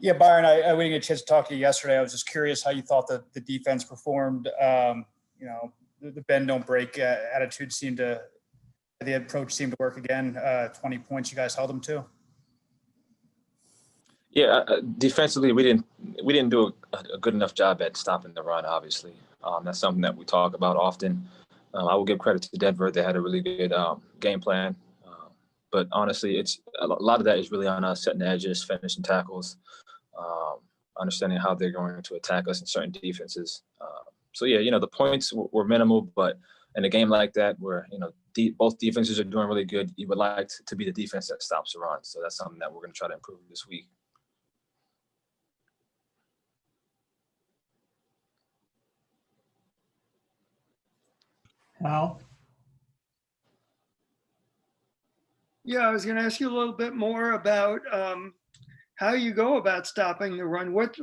Yeah, Byron, I didn't get a chance to talk to you yesterday. I was just curious how you thought the defense performed. The bend don't break attitude the approach seemed to work again. 20 points you guys held them to. Yeah, defensively we didn't do a good enough job at stopping the run. Obviously, that's something that we talk about often. I will give credit to Denver; they had a really good game plan. But honestly, it's a lot of that is really on us setting the edges, finishing tackles, understanding how they're going to attack us in certain defenses. So yeah, the points were minimal, but in a game like that, where both defenses are doing really good, you would like to be the defense that stops the run. So that's something that we're going to try to improve this week. Hal? Yeah, I was going to ask you a little bit more about how you go about stopping the run. What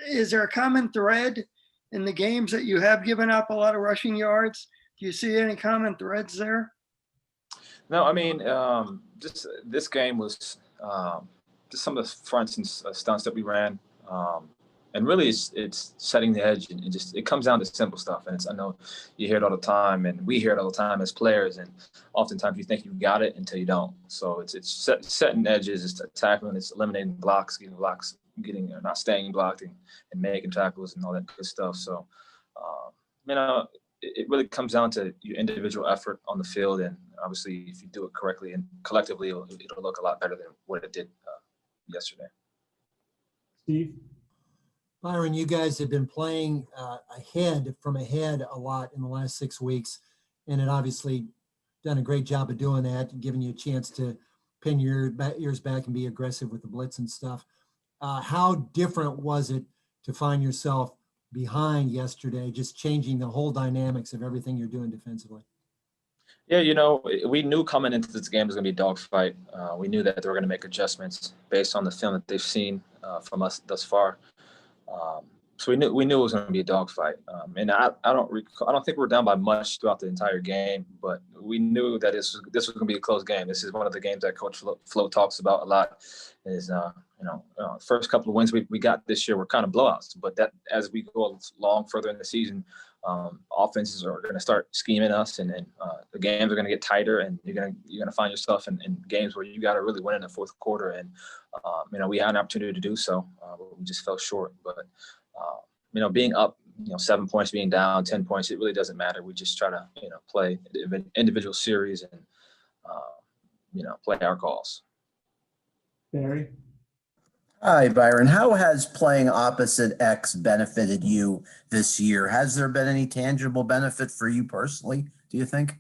is there a common thread in the games that you have given up a lot of rushing yards? Do you see any common threads there? No, I mean, just this game was just some of the fronts and stunts that we ran. And really, it's setting the edge, and it comes down to simple stuff. And I know you hear it all the time, and we hear it all the time as players. And oftentimes you think you got it until you don't. So it's setting edges, it's tackling, it's eliminating blocks, not staying blocked, and making tackles and all that good stuff. So, it really comes down to your individual effort on the field, and obviously, if you do it correctly and collectively, it'll look a lot better than what it did yesterday. Steve? Byron, you guys have been playing ahead a lot in the last 6 weeks, and it obviously done a great job of doing that and giving you a chance to pin your ears back and be aggressive with the blitz and stuff. How different was it to find yourself behind yesterday, just changing the whole dynamics of everything you're doing defensively? Yeah, we knew coming into this game was going to be a dogfight. We knew that they were going to make adjustments based on the film that they've seen from us thus far. So we knew it was going to be a dogfight, and I don't think we were down by much throughout the entire game, but we knew that this was going to be a close game. This is one of the games that Coach Flo talks about a lot. Is first couple of wins we got this year were kind of blowouts, but that as we go along further in the season, offenses are going to start scheming us, and the games are going to get tighter, and you're going to find yourself in games where you got to really win in the fourth quarter, and we had an opportunity to do so, but we just fell short. But being up, 7 points, being down 10 points, it really doesn't matter. We just try to play individual series and play our calls. Barry? Hi, Byron. How has playing opposite X benefited you this year? Has there been any tangible benefit for you personally, do you think?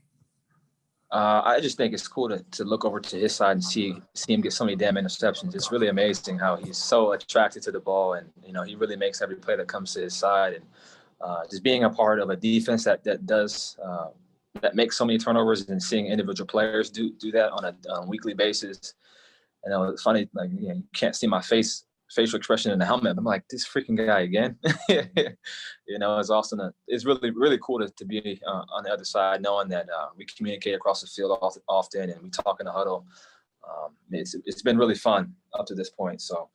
I just think it's cool to look over to his side and see him get so many damn interceptions. It's really amazing how he's so attracted to the ball, and he really makes every play that comes to his side. And just being a part of a defense that makes so many turnovers, and seeing individual players do that on a weekly basis. It's funny, you can't see my facial expression in the helmet. I'm like, this freaking guy again. It's awesome. It's really, really cool to be on the other side, knowing that we communicate across the field often, and we talk in the huddle. It's been really fun up to this point. So,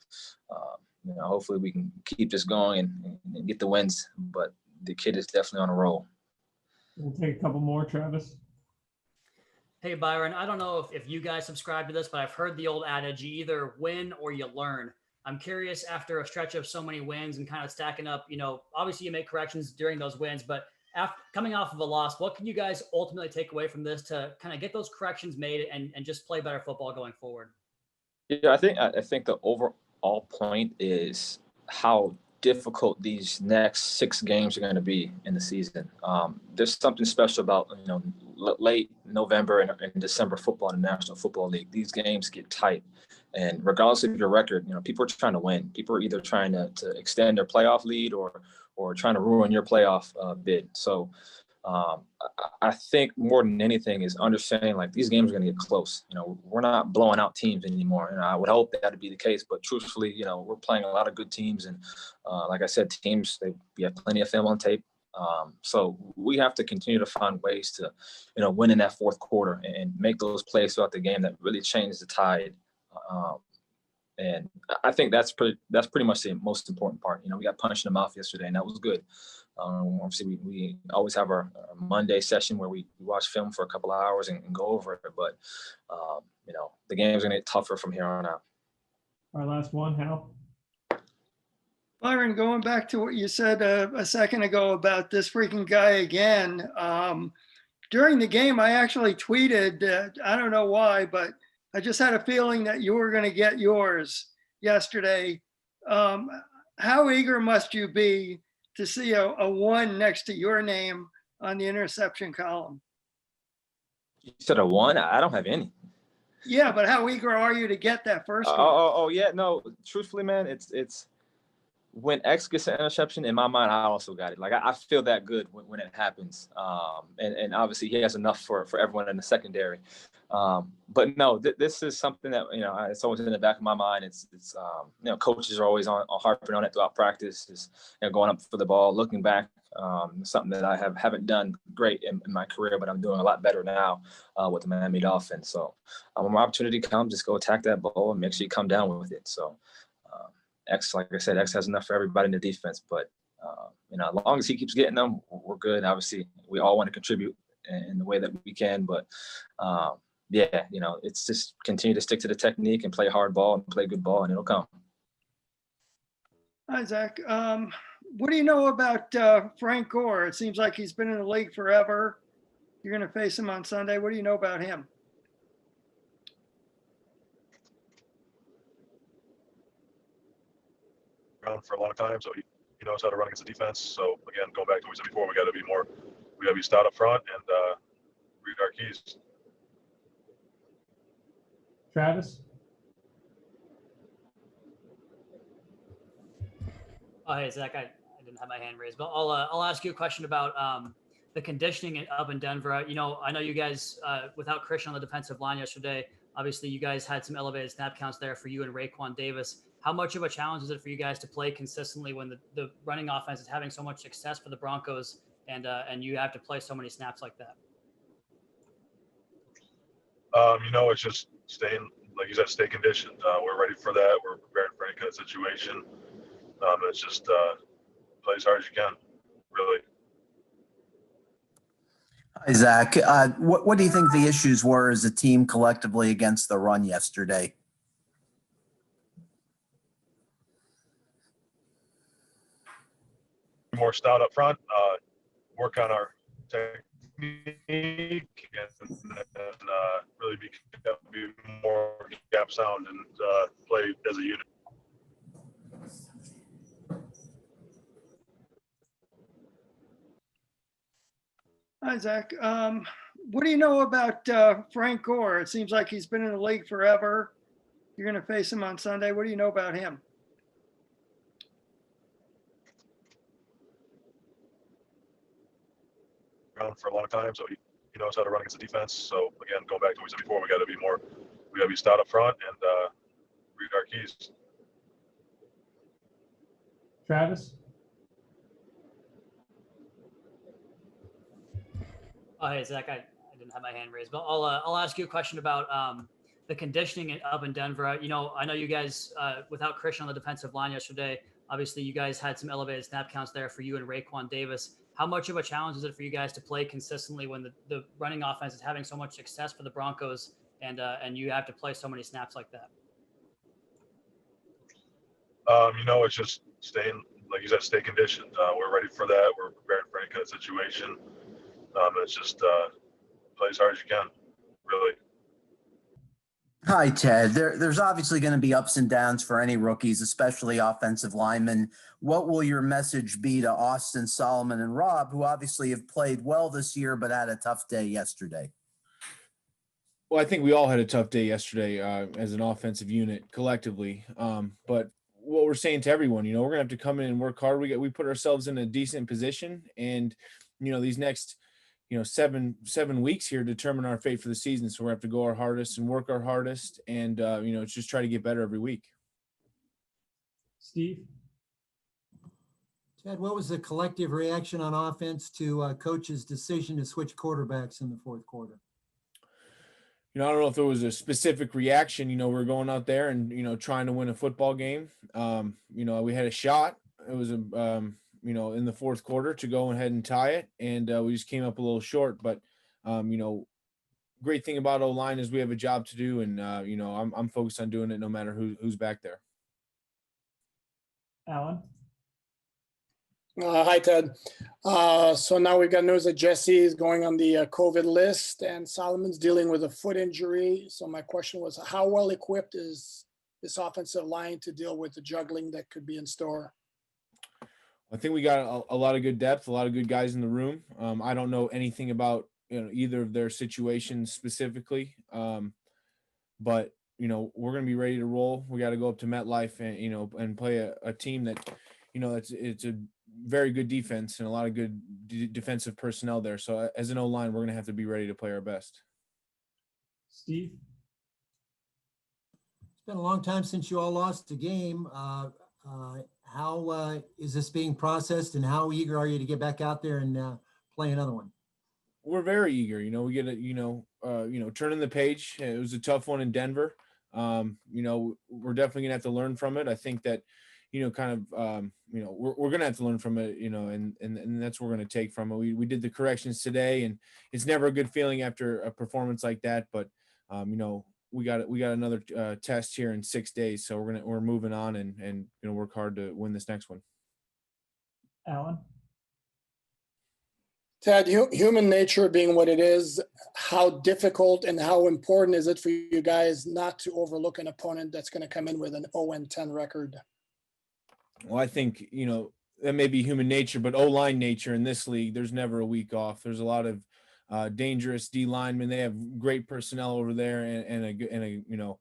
hopefully we can keep this going and get the wins. But the kid is definitely on a roll. We'll take a couple more, Travis. Hey, Byron, I don't know if you guys subscribe to this, but I've heard the old adage, you either win or you learn. I'm curious, after a stretch of so many wins and kind of stacking up, obviously you make corrections during those wins, but coming off of a loss, what can you guys ultimately take away from this to kind of get those corrections made and just play better football going forward? Yeah, I think the overall point is how difficult these next 6 games are going to be in the season. There's something special about late November and December football in the National Football League. These games get tight, and regardless of your record, people are trying to win. People are either trying to extend their playoff lead or trying to ruin your playoff bid. So I think more than anything is understanding these games are going to get close. We're not blowing out teams anymore, and I would hope that would be the case. But truthfully, we're playing a lot of good teams, and like I said, teams we have plenty of film on tape. So we have to continue to find ways to, win in that fourth quarter and make those plays throughout the game that really change the tide. And I think that's pretty much the most important part. We got punched in the mouth yesterday, and that was good. Obviously, we always have our Monday session where we watch film for a couple of hours and go over it. But, the game's going to get tougher from here on out. Our last one, Hal. Byron, going back to what you said a second ago about this freaking guy again, during the game, I actually tweeted, I don't know why, but I just had a feeling that you were going to get yours yesterday. How eager must you be to see a 1 next to your name on the interception column? You said a 1? I don't have any. Yeah, but how eager are you to get that first one? Oh, yeah. No, truthfully, man, it's when X gets an interception, in my mind, I also got it. Like, I feel that good when it happens. And obviously, he has enough for everyone in the secondary. But no, this is something that, it's always in the back of my mind. It's coaches are always on harping on it throughout practice, is going up for the ball, looking back. Something that I haven't done great in my career, but I'm doing a lot better now with the Miami Dolphins. So when my opportunity comes, just go attack that ball and make sure you come down with it. So X, like I said, X has enough for everybody in the defense, but as long as he keeps getting them, we're good. Obviously, we all want to contribute in the way that we can, but it's just continue to stick to the technique and play hard ball and play good ball, and it'll come. Hi, Zach. What do you know about Frank Gore? It seems like he's been in the league forever. You're going to face him on Sunday. What do you know about him? Around for a long time, so he knows how to run against the defense. So again, going back to what we said before, we got to be stout up front and read our keys. Travis? Oh, hey, Zach, I didn't have my hand raised, but I'll ask you a question about the conditioning up in Denver. I know you guys, without Christian on the defensive line yesterday, obviously you guys had some elevated snap counts there for you and Raekwon Davis. How much of a challenge is it for you guys to play consistently when the running offense is having so much success for the Broncos and you have to play so many snaps like that? It's just staying, like you said, stay conditioned. We're ready for that. We're prepared for any kind of situation. It's just play as hard as you can, really. Hi, Zach. What do you think the issues were as a team collectively against the run yesterday? More stout up front, work on our technique, and really be more gap sound and play as a unit. Hi, Zach. What do you know about Frank Gore? It seems like he's been in the league forever. You're going to face him on Sunday. What do you know about him? Around for a long time, so he knows how to run against the defense. So again, going back to what we said before, we got to be stout up front and read our keys. Travis? Oh, hey, Zach, I didn't have my hand raised, but I'll ask you a question about the conditioning up in Denver. I know you guys, without Christian on the defensive line yesterday, obviously you guys had some elevated snap counts there for you and Raekwon Davis. How much of a challenge is it for you guys to play consistently when the running offense is having so much success for the Broncos and you have to play so many snaps like that? It's just staying, like you said, stay conditioned. We're ready for that. We're prepared for any kind of situation. It's just play as hard as you can, really. Hi, Ted. There's obviously going to be ups and downs for any rookies, especially offensive linemen. What will your message be to Austin, Solomon, and Rob, who obviously have played well this year but had a tough day yesterday? Well, I think we all had a tough day yesterday as an offensive unit collectively. But what we're saying to everyone, we're going to have to come in and work hard. We put ourselves in a decent position, and these next 7 weeks here determine our fate for the season. So we have to go our hardest and work our hardest, and just try to get better every week. Steve? Ted, what was the collective reaction on offense to coach's decision to switch quarterbacks in the fourth quarter? I don't know if there was a specific reaction. We're going out there and, trying to win a football game. We had a shot. It was, in the fourth quarter to go ahead and tie it. And we just came up a little short. But, great thing about O-line is we have a job to do. And, I'm focused on doing it no matter who's back there. Alan? Hi, Ted. So now we've got news that Jesse is going on the COVID list and Solomon's dealing with a foot injury. So my question was, how well equipped is this offensive line to deal with the juggling that could be in store? I think we got a lot of good depth, a lot of good guys in the room. I don't know anything about either of their situations specifically, but we're going to be ready to roll. We got to go up to MetLife and and play a team that it's a very good defense and a lot of good defensive personnel there. So as an O-line, we're going to have to be ready to play our best. Steve? It's been a long time since you all lost a game. How is this being processed, and how eager are you to get back out there and play another one? We're very eager. We get turning the page. It was a tough one in Denver. We're definitely gonna have to learn from it. I think that, we're gonna have to learn from it, and that's what we're gonna take from it. We did the corrections today, and it's never a good feeling after a performance like that. But we got another test here in 6 days, so we're moving on and gonna work hard to win this next one. Alan? Ted, human nature being what it is, how difficult and how important is it for you guys not to overlook an opponent that's going to come in with an 0-10 record? Well, I think, that may be human nature, but O-line nature in this league, there's never a week off. There's a lot of dangerous D linemen. They have great personnel over there and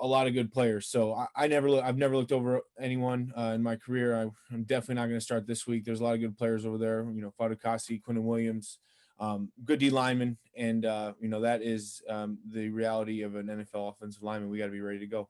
a lot of good players. So I've never looked over anyone in my career. I'm definitely not going to start this week. There's a lot of good players over there. Fadukasi, Quinton Williams, good D linemen. And, that is the reality of an NFL offensive lineman. We got to be ready to go.